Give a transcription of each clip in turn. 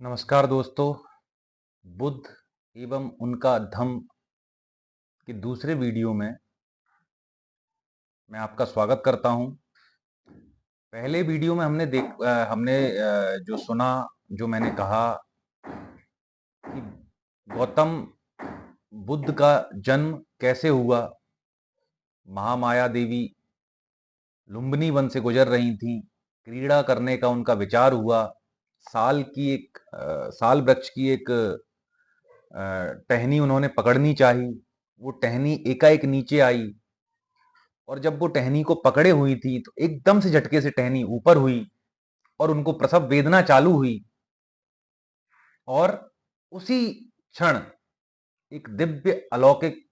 नमस्कार दोस्तों। बुद्ध एवं उनका धम्म के दूसरे वीडियो में मैं आपका स्वागत करता हूं। पहले वीडियो में हमने जो सुना, जो मैंने कहा कि गौतम बुद्ध का जन्म कैसे हुआ। महामाया देवी लुम्बिनी वन से गुजर रही थी, क्रीड़ा करने का उनका विचार हुआ। साल वृक्ष की एक टहनी उन्होंने पकड़नी चाही। वो टहनी एकाएक नीचे आई और जब वो टहनी को पकड़े हुई थी तो एकदम से झटके से टहनी ऊपर हुई और उनको प्रसव वेदना चालू हुई। और उसी क्षण एक दिव्य अलौकिक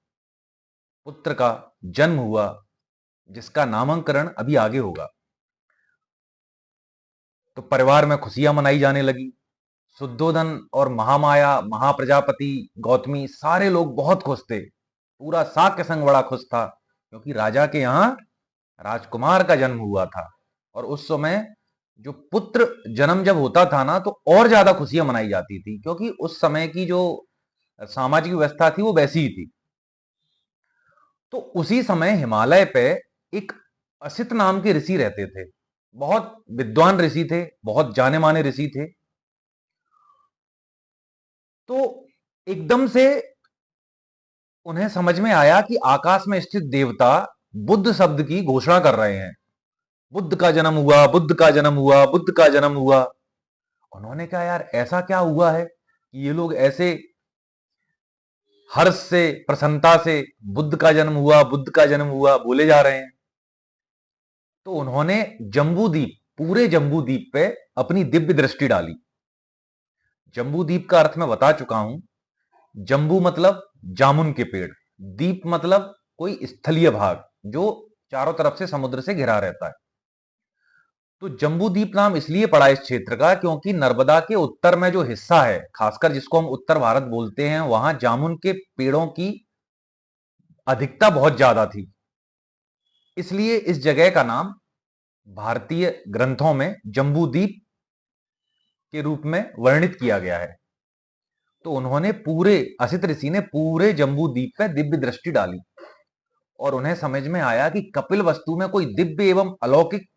पुत्र का जन्म हुआ, जिसका नामकरण अभी आगे होगा। तो परिवार में खुशियां मनाई जाने लगी। शुद्धोधन और महामाया, महाप्रजापति, गौतमी, सारे लोग बहुत खुश थे। पूरा शाक्य संघ बड़ा खुश था, क्योंकि राजा के यहाँ राजकुमार का जन्म हुआ था। और उस समय जो पुत्र जन्म जब होता था ना, तो और ज्यादा खुशियां मनाई जाती थी, क्योंकि उस समय की जो सामाजिक व्यवस्था थी वो वैसी ही थी। तो उसी समय हिमालय पे एक असित नाम के ऋषि रहते थे। बहुत विद्वान ऋषि थे, बहुत जाने माने ऋषि थे। तो एकदम से उन्हें समझ में आया कि आकाश में स्थित देवता बुद्ध शब्द की घोषणा कर रहे हैं। बुद्ध का जन्म हुआ, बुद्ध का जन्म हुआ, बुद्ध का जन्म हुआ। उन्होंने कहा, यार ऐसा क्या हुआ है कि ये लोग ऐसे हर्ष से, प्रसन्नता से बुद्ध का जन्म हुआ, बुद्ध का जन्म हुआ बोले जा रहे हैं। तो उन्होंने जम्बू द्वीप, पूरे जम्बू द्वीप पे अपनी दिव्य दृष्टि डाली। जम्बू द्वीप का अर्थ मैं बता चुका हूं। जम्बू मतलब जामुन के पेड़, द्वीप मतलब कोई स्थलीय भाग जो चारों तरफ से समुद्र से घिरा रहता है। तो जम्बू द्वीप नाम इसलिए पड़ा इस क्षेत्र का, क्योंकि नर्मदा के उत्तर में जो हिस्सा है, खासकर जिसको हम उत्तर भारत बोलते हैं, वहां जामुन के पेड़ों की अधिकता बहुत ज्यादा थी। इसलिए इस जगह का नाम भारतीय ग्रंथों में जम्बू द्वीप के रूप में वर्णित किया गया है। तो उन्होंने असित ऋषि ने पूरे जम्बू द्वीप पर दिव्य दृष्टि डाली और उन्हें समझ में आया कि कपिल वस्तु में कोई दिव्य एवं अलौकिक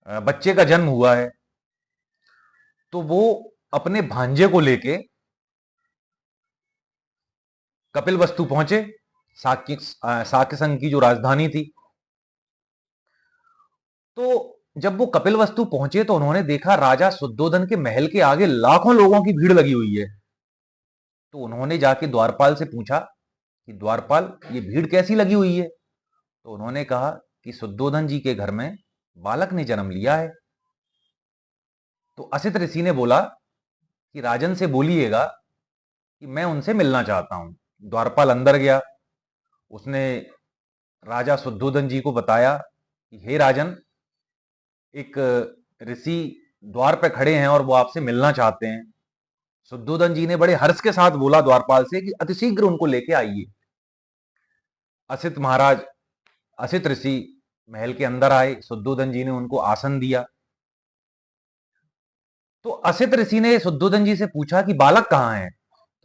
बच्चे का जन्म हुआ है। तो वो अपने भांजे को लेके कपिल वस्तु पहुंचे, साक्य संघ की जो राजधानी थी। तो जब वो कपिल वस्तु पहुंचे तो उन्होंने देखा राजा शुद्धोधन के महल के आगे लाखों लोगों की भीड़ लगी हुई है। तो उन्होंने जाके द्वारपाल से पूछा कि द्वारपाल, ये भीड़ कैसी लगी हुई है। तो उन्होंने कहा कि शुद्धोधन जी के घर में बालक ने जन्म लिया है। तो असित ऋषि ने बोला कि राजन से बोलिएगा कि मैं उनसे मिलना चाहता हूं। द्वारपाल अंदर गया। उसने राजा शुद्धोधन जी को बताया कि हे राजन, एक ऋषि द्वार पे खड़े हैं और वो आपसे मिलना चाहते हैं। शुद्धोधन जी ने बड़े हर्ष के साथ बोला द्वारपाल से कि अतिशीघ्र उनको लेके आइए। असित महाराज, असित ऋषि महल के अंदर आए। शुद्धोधन जी ने उनको आसन दिया। तो असित ऋषि ने शुद्धोधन जी से पूछा कि बालक कहां है।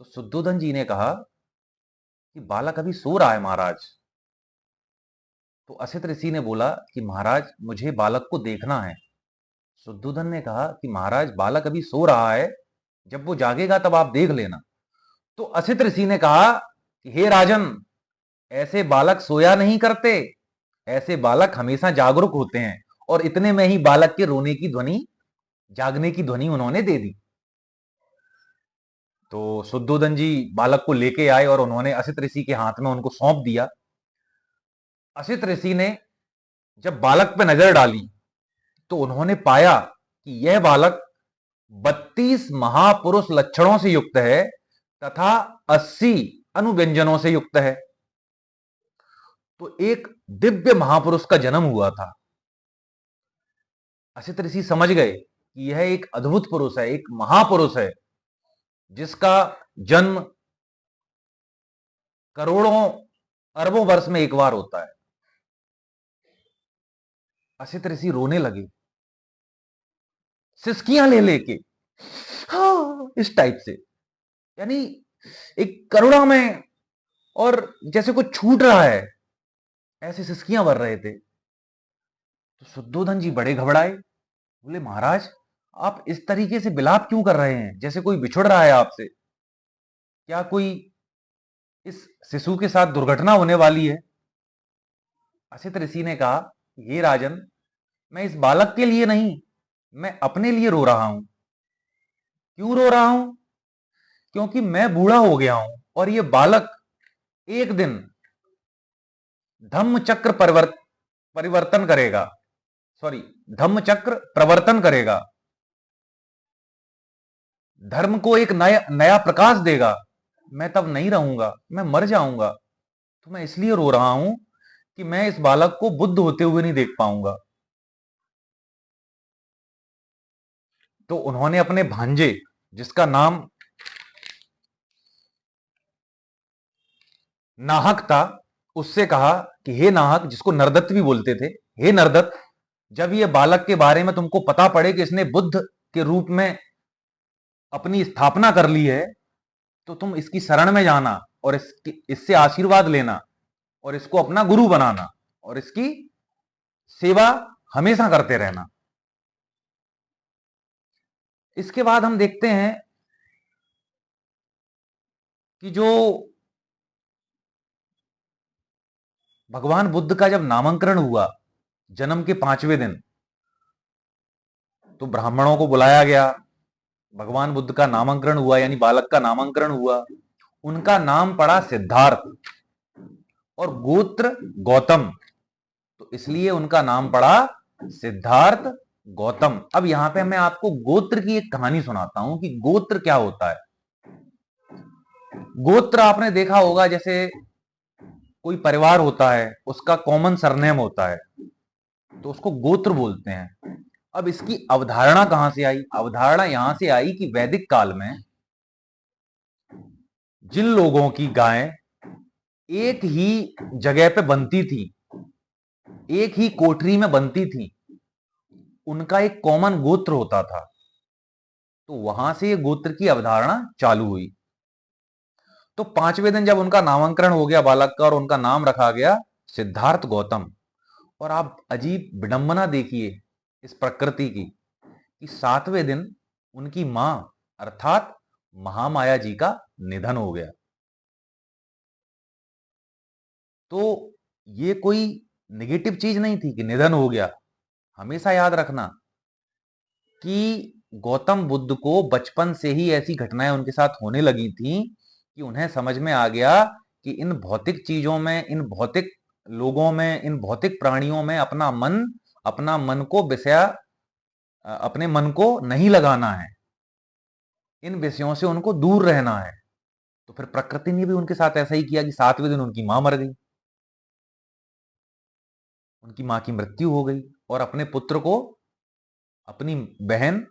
तो शुद्धोधन जी ने कहा कि बालक अभी सो रहा है महाराज। तो असित ऋषि ने बोला कि महाराज, मुझे बालक को देखना है। शुद्धोधन ने कहा कि महाराज, बालक अभी सो रहा है, जब वो जागेगा तब आप देख लेना। तो असित ऋषि ने कहा कि हे राजन, ऐसे बालक सोया नहीं करते, ऐसे बालक हमेशा जागरूक होते हैं। और इतने में ही बालक के रोने की ध्वनि, जागने की ध्वनि उन्होंने दे दी। तो शुद्धोधन जी बालक को लेके आए और उन्होंने असित ऋषि के हाथ में उनको सौंप दिया। असित ऋषि ने जब बालक पे नजर डाली तो उन्होंने पाया कि यह बालक 32 महापुरुष लक्षणों से युक्त है तथा 80 अनुव्यंजनों से युक्त है। तो एक दिव्य महापुरुष का जन्म हुआ था। असित ऋषि समझ गए कि यह एक अद्भुत पुरुष है, एक महापुरुष है, जिसका जन्म करोड़ों अरबों वर्ष में एक बार होता है। असित ऋषि रोने लगे, सिसकियां ले लेके। हाँ, इस टाइप से, यानी एक करुणा में, और जैसे कुछ छूट रहा है, ऐसे सिसकियां भर रहे थे। तो शुद्धोधन जी बड़े घबराए, बोले महाराज आप इस तरीके से विलाप क्यों कर रहे हैं, जैसे कोई बिछुड़ रहा है आपसे? क्या कोई इस शिशु के साथ दुर्घटना होने वाली है? असित ऋषि ने कहा, ये राजन, मैं इस बालक के लिए नहीं, मैं अपने लिए रो रहा हूं। क्यों रो रहा हूं? क्योंकि मैं बूढ़ा हो गया हूं और ये बालक एक दिन धम्म चक्र परिवर्तन करेगा, सॉरी, धम्म चक्र प्रवर्तन करेगा, धर्म को एक नया नया प्रकाश देगा। मैं तब नहीं रहूंगा, मैं मर जाऊंगा। तो मैं इसलिए रो रहा हूं कि मैं इस बालक को बुद्ध होते हुए नहीं देख पाऊंगा। तो उन्होंने अपने भांजे, जिसका नाम नाहक था, उससे कहा कि हे नाहक, जिसको नरदत्त भी बोलते थे, हे नरदत्त, जब ये बालक के बारे में तुमको पता पड़े कि इसने बुद्ध के रूप में अपनी स्थापना कर ली है, तो तुम इसकी शरण में जाना और इससे आशीर्वाद लेना और इसको अपना गुरु बनाना और इसकी सेवा हमेशा करते रहना। इसके बाद हम देखते हैं कि जो भगवान बुद्ध का जब नामकरण हुआ जन्म के 5वें दिन, तो ब्राह्मणों को बुलाया गया, भगवान बुद्ध का नामकरण हुआ, यानी बालक का नामकरण हुआ। उनका नाम पड़ा सिद्धार्थ और गोत्र गौतम, तो इसलिए उनका नाम पड़ा सिद्धार्थ गौतम। अब यहां पे मैं आपको गोत्र की एक कहानी सुनाता हूं कि गोत्र क्या होता है। गोत्र आपने देखा होगा, जैसे कोई परिवार होता है, उसका कॉमन सरनेम होता है, तो उसको गोत्र बोलते हैं। अब इसकी अवधारणा कहां से आई? अवधारणा यहां से आई कि वैदिक काल में जिन लोगों की गायें एक ही जगह पे बनती थी, एक ही कोठरी में बनती थी, उनका एक कॉमन गोत्र होता था। तो वहां से ये गोत्र की अवधारणा चालू हुई। तो 5वें दिन जब उनका नामकरण हो गया बालक का और उनका नाम रखा गया सिद्धार्थ गौतम, और आप अजीब विडंबना देखिए इस प्रकृति की कि 7वें दिन उनकी मां अर्थात महामाया जी का निधन हो गया। तो ये कोई नेगेटिव चीज नहीं थी कि निधन हो गया। हमेशा याद रखना कि गौतम बुद्ध को बचपन से ही ऐसी घटनाएं उनके साथ होने लगी थी कि उन्हें समझ में आ गया कि इन भौतिक चीजों में, इन भौतिक लोगों में, इन भौतिक प्राणियों में अपना मन को विषय, अपने मन को नहीं लगाना है, इन विषयों से उनको दूर रहना है। तो फिर प्रकृति ने भी उनके साथ ऐसा ही किया कि 7वें दिन उनकी मां मर गई, उनकी मां की मृत्यु हो गई और अपने पुत्र को अपनी बहन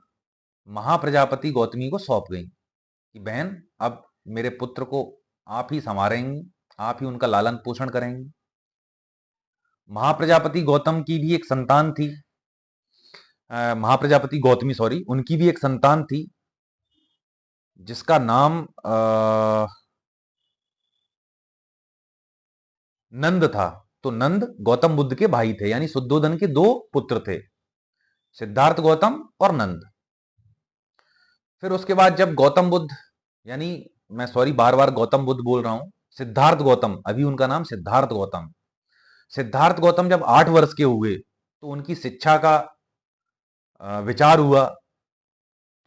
महाप्रजापति गौतमी को सौंप गई कि बहन, अब मेरे पुत्र को आप ही संवारेंगी, आप ही उनका लालन पोषण करेंगी। महाप्रजापति गौतम की भी एक संतान थी, महाप्रजापति गौतमी, सॉरी, उनकी भी एक संतान थी जिसका नाम नंद था। तो नंद गौतम बुद्ध के भाई थे, यानी शुद्धोधन के 2 पुत्र थे, सिद्धार्थ गौतम और नंद। फिर उसके बाद जब गौतम बुद्ध, यानी मैं सॉरी बार बार गौतम बुद्ध बोल रहा हूं, सिद्धार्थ गौतम, अभी उनका नाम सिद्धार्थ गौतम। सिद्धार्थ गौतम जब 8 वर्ष के हुए तो उनकी शिक्षा का विचार हुआ।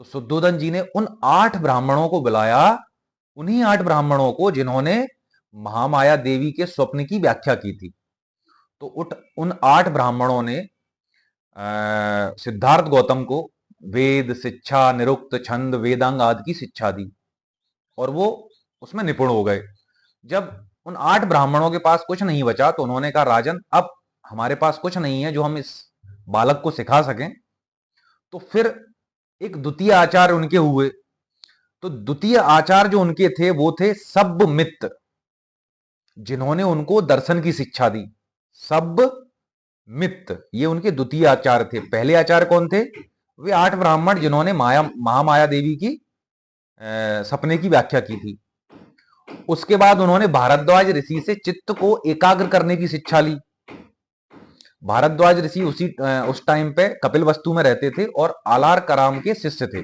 तो शुद्धोधन जी ने उन 8 ब्राह्मणों को बुलाया, उन्हीं 8 ब्राह्मणों को जिन्होंने महामाया देवी के स्वप्न की व्याख्या की थी। तो उन 8 ब्राह्मणों ने सिद्धार्थ गौतम को वेद शिक्षा, निरुक्त, छंद, वेदांग आदि की शिक्षा दी और वो उसमें निपुण हो गए। जब उन 8 ब्राह्मणों के पास कुछ नहीं बचा तो उन्होंने कहा, राजन, अब हमारे पास कुछ नहीं है जो हम इस बालक को सिखा सकें। तो फिर एक द्वितीय आचार्य उनके हुए। तो द्वितीय आचार्य जो उनके थे वो थे सब्बमित्र, जिन्होंने उनको दर्शन की शिक्षा दी। सब्बमित्र ये उनके द्वितीय आचार्य थे। पहले आचार्य कौन थे? वे 8 ब्राह्मण जिन्होंने महामाया देवी की सपने की व्याख्या की थी। उसके बाद उन्होंने भारद्वाज ऋषि से चित्त को एकाग्र करने की शिक्षा ली। भारद्वाज ऋषि उस टाइम पे कपिलवस्तु में रहते थे और आलार कलाम के शिष्य थे।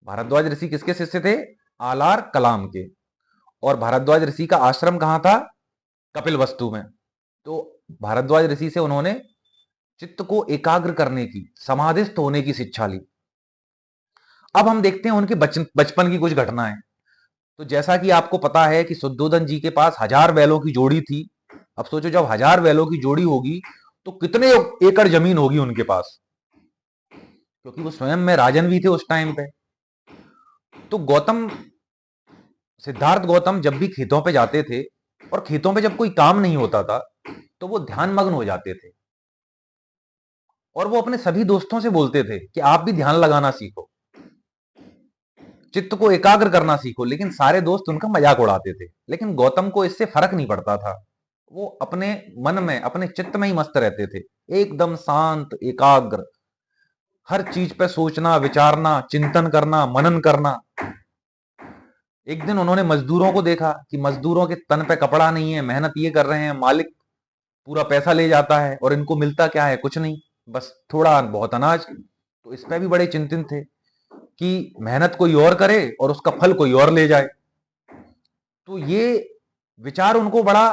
भारद्वाज ऋषि किसके शिष्य थे? आलार कलाम के। और भारद्वाज ऋषि का आश्रम कहां था? कपिलवस्तु में। तो भारद्वाज ऋषि से उन्होंने चित्त को एकाग्र करने की, समाधिस्थ होने की शिक्षा ली। अब हम देखते हैं उनके बचपन की कुछ घटनाएं। तो जैसा कि आपको पता है कि शुद्धोधन जी के पास 1000 बैलों की जोड़ी थी। अब सोचो जब 1000 बैलों की जोड़ी होगी तो कितने एकड़ जमीन होगी उनके पास, क्योंकि वो स्वयं में राजन भी थे उस टाइम पे। तो सिद्धार्थ गौतम जब भी खेतों पे जाते थे और खेतों पे जब कोई काम नहीं होता था तो वो ध्यान मग्न हो जाते थे और वो अपने सभी दोस्तों से बोलते थे कि आप भी ध्यान लगाना सीखो, चित्त को एकाग्र करना सीखो। लेकिन सारे दोस्त उनका मजाक उड़ाते थे, लेकिन गौतम को इससे फर्क नहीं पड़ता था। वो अपने मन में, अपने चित्त में ही मस्त रहते थे, एकदम शांत, एकाग्र, हर चीज पे सोचना, विचारना, चिंतन करना, मनन करना। एक दिन उन्होंने मजदूरों को देखा कि मजदूरों के तन पे कपड़ा नहीं है, मेहनत ये कर रहे हैं, मालिक पूरा पैसा ले जाता है और इनको मिलता क्या है? कुछ नहीं, बस थोड़ा बहुत अनाज। तो इस पे भी बड़े चिंतित थे कि मेहनत कोई और करे और उसका फल कोई और ले जाए। तो ये विचार उनको बड़ा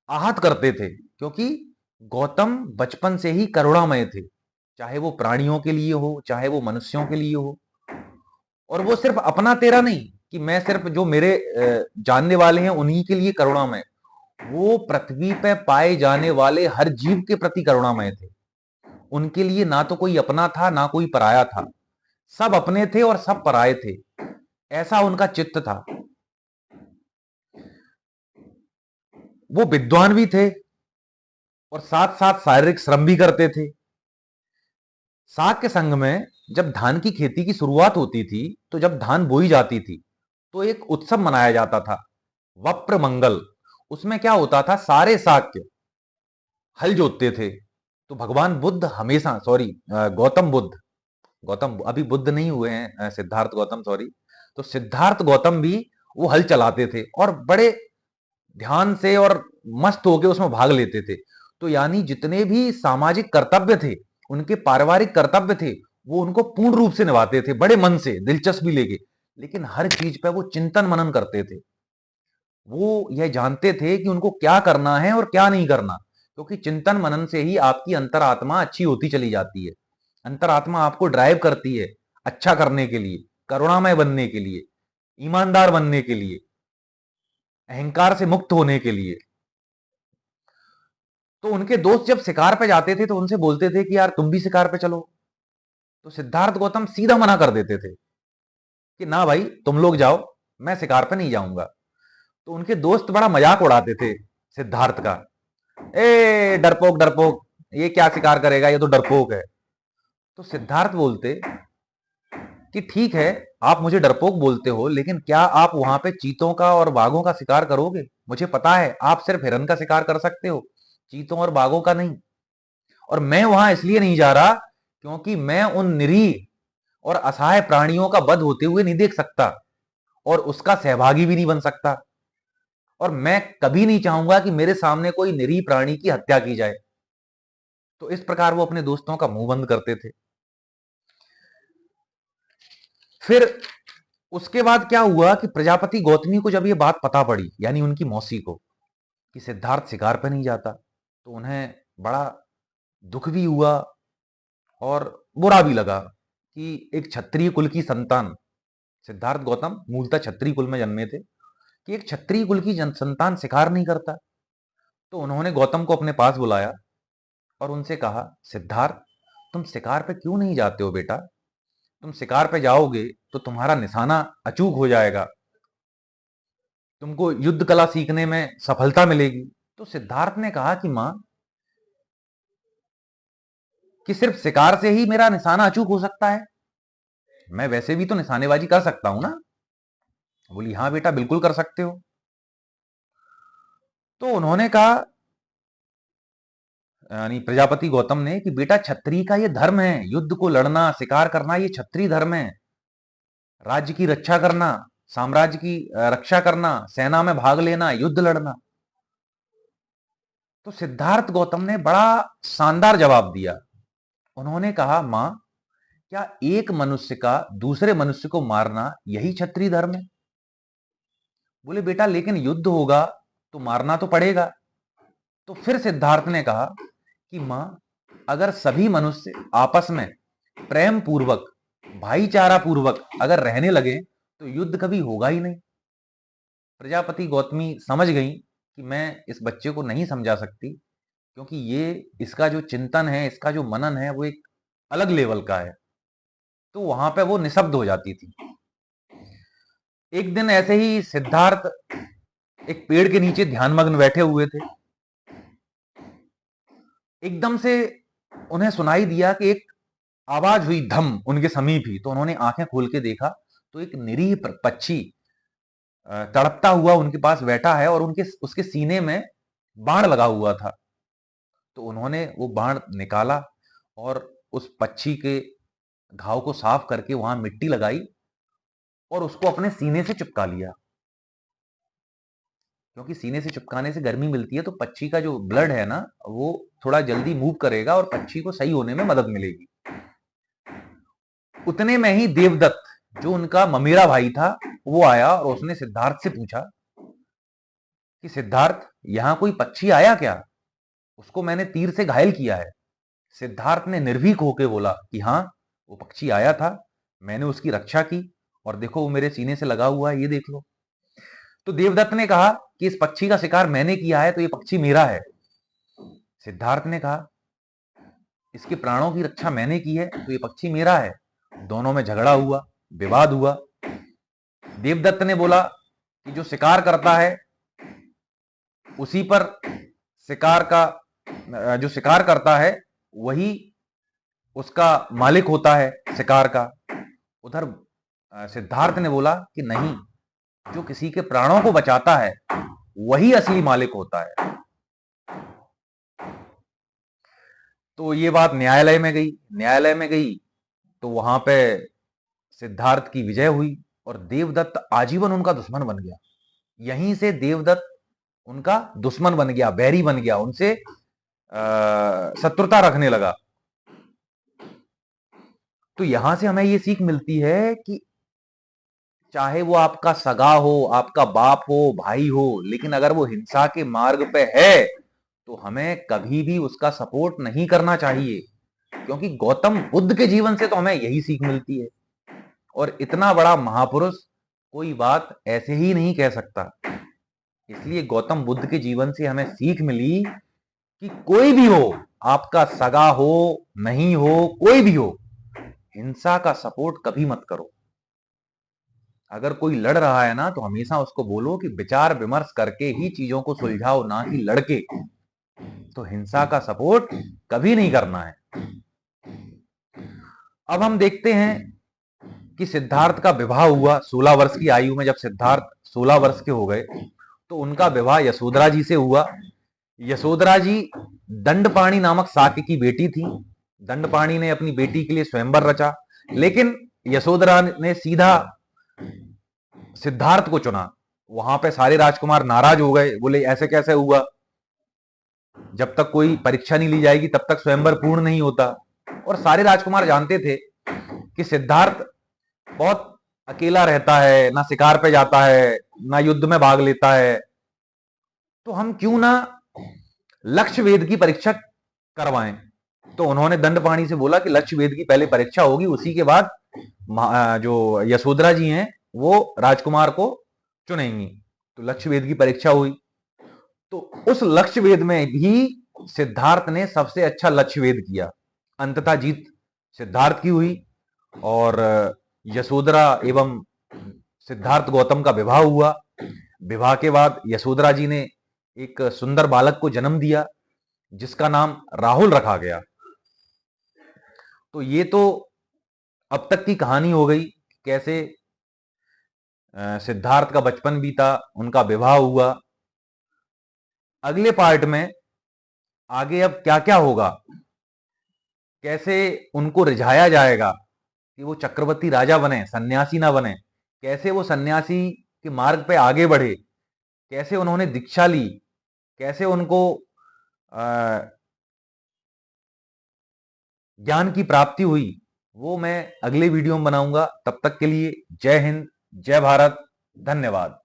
आहत करते थे, क्योंकि गौतम बचपन से ही करुणामय थे, चाहे वो प्राणियों के लिए हो, चाहे वो मनुष्यों के लिए हो। और वो सिर्फ अपना तेरा नहीं कि मैं सिर्फ जो मेरे जानने वाले हैं उन्हीं के लिए करुणामय, वो पृथ्वी पे पाए जाने वाले हर जीव के प्रति करुणामय थे। उनके लिए ना तो कोई अपना था, ना कोई पराया था, सब अपने थे और सब पराये थे, ऐसा उनका चित्त था। वो विद्वान भी थे और साथ साथ शारीरिक श्रम भी करते थे। साग के संग में जब धान की खेती की शुरुआत होती थी, तो जब धान बोई जाती थी तो एक उत्सव मनाया जाता था, वप्र मंगल। उसमें क्या होता था, सारे शाक्य हल जोतते थे। तो भगवान बुद्ध हमेशा, सॉरी, गौतम अभी बुद्ध नहीं हुए हैं, सिद्धार्थ गौतम, सॉरी। तो सिद्धार्थ गौतम भी वो हल चलाते थे और बड़े ध्यान से और मस्त होके उसमें भाग लेते थे। तो यानी जितने भी सामाजिक कर्तव्य थे, उनके पारिवारिक कर्तव्य थे, वो उनको पूर्ण रूप से निभाते थे, बड़े मन से, दिलचस्पी लेके। लेकिन हर चीज पे वो चिंतन मनन करते थे। वो यह जानते थे कि उनको क्या करना है और क्या नहीं करना, क्योंकि चिंतन मनन से ही आपकी अंतरात्मा अच्छी होती चली जाती है। अंतरात्मा आपको ड्राइव करती है अच्छा करने के लिए, करुणामय बनने के लिए, ईमानदार बनने के लिए, अहंकार से मुक्त होने के लिए। तो उनके दोस्त जब शिकार पे जाते थे तो उनसे बोलते थे कि यार तुम भी शिकार पे चलो। तो सिद्धार्थ गौतम सीधा मना कर देते थे कि ना भाई, तुम लोग जाओ, मैं शिकार पे नहीं जाऊंगा। तो उनके दोस्त बड़ा मजाक उड़ाते थे सिद्धार्थ का, ए डरपोक डरपोक, ये क्या शिकार करेगा, ये तो डरपोक है। तो सिद्धार्थ बोलते कि ठीक है, आप मुझे डरपोक बोलते हो, लेकिन क्या आप वहां पे चीतों का और बाघों का शिकार करोगे? मुझे पता है आप सिर्फ हिरन का शिकार कर सकते हो, चीतों और बाघों का नहीं। और मैं वहां इसलिए नहीं जा रहा क्योंकि मैं उन निरीह और असहाय प्राणियों का वध होते हुए नहीं देख सकता और उसका सहभागी भी नहीं बन सकता। और मैं कभी नहीं चाहूंगा कि मेरे सामने कोई निरीह प्राणी की हत्या की जाए। तो इस प्रकार वो अपने दोस्तों का मुंह बंद करते थे। फिर उसके बाद क्या हुआ कि प्रजापति गौतमी को जब ये बात पता पड़ी, यानी उनकी मौसी को, कि सिद्धार्थ शिकार पे नहीं जाता, तो उन्हें बड़ा दुख भी हुआ और बुरा भी लगा कि एक क्षत्रिय कुल की संतान, सिद्धार्थ गौतम मूलतः क्षत्रिय कुल में जन्मे थे, कि एक क्षत्रिय कुल की संतान शिकार नहीं करता। तो उन्होंने गौतम को अपने पास बुलाया और उनसे कहा, सिद्धार्थ, तुम शिकार पे क्यों नहीं जाते हो बेटा? तुम शिकार पे जाओगे तो तुम्हारा निशाना अचूक हो जाएगा, तुमको युद्ध कला सीखने में सफलता मिलेगी। तो सिद्धार्थ ने कहा कि मां, कि सिर्फ शिकार से ही मेरा निशाना अचूक हो सकता है? मैं वैसे भी तो निशानेबाजी कर सकता हूं ना। बोली, हाँ बेटा, बिल्कुल कर सकते हो। तो उन्होंने कहा, यानी प्रजापति गौतम ने कि बेटा क्षत्रिय का ये धर्म है, युद्ध को लड़ना, शिकार करना, ये क्षत्रिय धर्म है। राज्य की रक्षा करना, साम्राज्य की रक्षा करना, सेना में भाग लेना, युद्ध लड़ना। तो सिद्धार्थ गौतम ने बड़ा शानदार जवाब दिया। उन्होंने कहा, मां, क्या एक मनुष्य का दूसरे मनुष्य को मारना यही क्षत्रिय धर्म है? बोले, बेटा लेकिन युद्ध होगा तो मारना तो पड़ेगा। तो फिर सिद्धार्थ ने कहा कि मां, अगर सभी मनुष्य आपस में प्रेम पूर्वक, भाईचारा पूर्वक अगर रहने लगे तो युद्ध कभी होगा ही नहीं। प्रजापति गौतमी समझ गई कि मैं इस बच्चे को नहीं समझा सकती, क्योंकि ये इसका जो चिंतन है, इसका जो मनन है, वो एक अलग लेवल का है। तो वहां पे वो निशब्द हो जाती थी। एक दिन ऐसे ही सिद्धार्थ एक पेड़ के नीचे ध्यानमग्न बैठे हुए थे। एकदम से उन्हें सुनाई दिया कि एक आवाज हुई धम उनके समीप ही। तो उन्होंने आंखें खोल के देखा तो एक निरीह पक्षी तड़पता हुआ उनके पास बैठा है और उसके सीने में बाण लगा हुआ था। तो उन्होंने वो बाण निकाला और उस पक्षी के घाव को साफ करके वहां मिट्टी लगाई और उसको अपने सीने से चिपका लिया, क्योंकि सीने से चिपकाने से गर्मी मिलती है, तो पक्षी का जो ब्लड है ना, वो थोड़ा जल्दी मूव करेगा और पक्षी को सही होने में मदद मिलेगी। उतने में ही देवदत्त, जो उनका ममेरा भाई था, वो आया और उसने सिद्धार्थ से पूछा कि सिद्धार्थ, यहां कोई पक्षी आया क्या? उसको मैंने तीर से घायल किया है। सिद्धार्थ ने निर्भीक होकर बोला कि हाँ, वो पक्षी आया था, मैंने उसकी रक्षा की और देखो वो मेरे सीने से लगा हुआ है, ये देख लो। तो देवदत्त ने कहा कि इस पक्षी का शिकार मैंने किया है तो ये पक्षी मेरा है। सिद्धार्थ ने कहा, इसके प्राणों की रक्षा मैंने की है तो ये पक्षी मेरा है। दोनों में झगड़ा हुआ, विवाद हुआ। देवदत्त ने बोला कि जो शिकार करता है उसी पर शिकार का जो शिकार करता है वही उसका मालिक होता है शिकार का। उधर सिद्धार्थ ने बोला कि नहीं, जो किसी के प्राणों को बचाता है वही असली मालिक होता है। तो ये बात न्यायालय में गई। न्यायालय में गई तो वहां पे सिद्धार्थ की विजय हुई और देवदत्त आजीवन उनका दुश्मन बन गया। यहीं से देवदत्त उनका दुश्मन बन गया, बैरी बन गया, उनसे शत्रुता रखने लगा। तो यहां से हमें ये सीख मिलती है कि चाहे वो आपका सगा हो, आपका बाप हो, भाई हो, लेकिन अगर वो हिंसा के मार्ग पे है तो हमें कभी भी उसका सपोर्ट नहीं करना चाहिए, क्योंकि गौतम बुद्ध के जीवन से तो हमें यही सीख मिलती है। और इतना बड़ा महापुरुष कोई बात ऐसे ही नहीं कह सकता। इसलिए गौतम बुद्ध के जीवन से हमें सीख मिली कि कोई भी हो, आपका सगा हो, नहीं हो, कोई भी हो, हिंसा का सपोर्ट कभी मत करो। अगर कोई लड़ रहा है ना तो हमेशा उसको बोलो कि विचार विमर्श करके ही चीजों को सुलझाओ, ना कि लड़के। तो हिंसा का सपोर्ट कभी नहीं करना है। अब हम देखते हैं कि सिद्धार्थ का विवाह हुआ 16 वर्ष की आयु में। जब सिद्धार्थ 16 वर्ष के हो गए तो उनका विवाह यशोधरा जी से हुआ। यशोधरा जी दंडपाणी नामक शाक्य की बेटी थी। दंडपाणी ने अपनी बेटी के लिए स्वयंवर रचा, लेकिन यशोधरा ने सीधा सिद्धार्थ को चुना। वहां पे सारे राजकुमार नाराज हो गए, बोले ऐसे कैसे हुआ, जब तक कोई परीक्षा नहीं ली जाएगी तब तक स्वयंवर पूर्ण नहीं होता। और सारे राजकुमार जानते थे कि सिद्धार्थ बहुत अकेला रहता है, ना शिकार पे जाता है, ना युद्ध में भाग लेता है, तो हम क्यों ना लक्ष्य वेद की परीक्षा करवाएं। तो उन्होंने दंडपाणी से बोला कि लक्ष्य वेद की पहले परीक्षा होगी, उसी के बाद जो यशोधरा जी हैं वो राजकुमार को चुनेंगी। तो लक्ष्य वेद की परीक्षा हुई। तो उस लक्ष्य वेद में भी सिद्धार्थ ने सबसे अच्छा लक्ष्य वेद किया। अंततः जीत सिद्धार्थ की हुई और यशोधरा एवं सिद्धार्थ गौतम का विवाह हुआ। विवाह के बाद यशोधरा जी ने एक सुंदर बालक को जन्म दिया जिसका नाम राहुल रखा गया। तो ये तो अब तक की कहानी हो गई, कैसे सिद्धार्थ का बचपन बीता, उनका विवाह हुआ। अगले पार्ट में आगे अब क्या क्या होगा, कैसे उनको रिझाया जाएगा कि वो चक्रवर्ती राजा बने, सन्यासी ना बने, कैसे वो सन्यासी के मार्ग पे आगे बढ़े, कैसे उन्होंने दीक्षा ली, कैसे उनको ज्ञान की प्राप्ति हुई, वो मैं अगले वीडियो में बनाऊंगा। तब तक के लिए जय हिंद, जय भारत, धन्यवाद।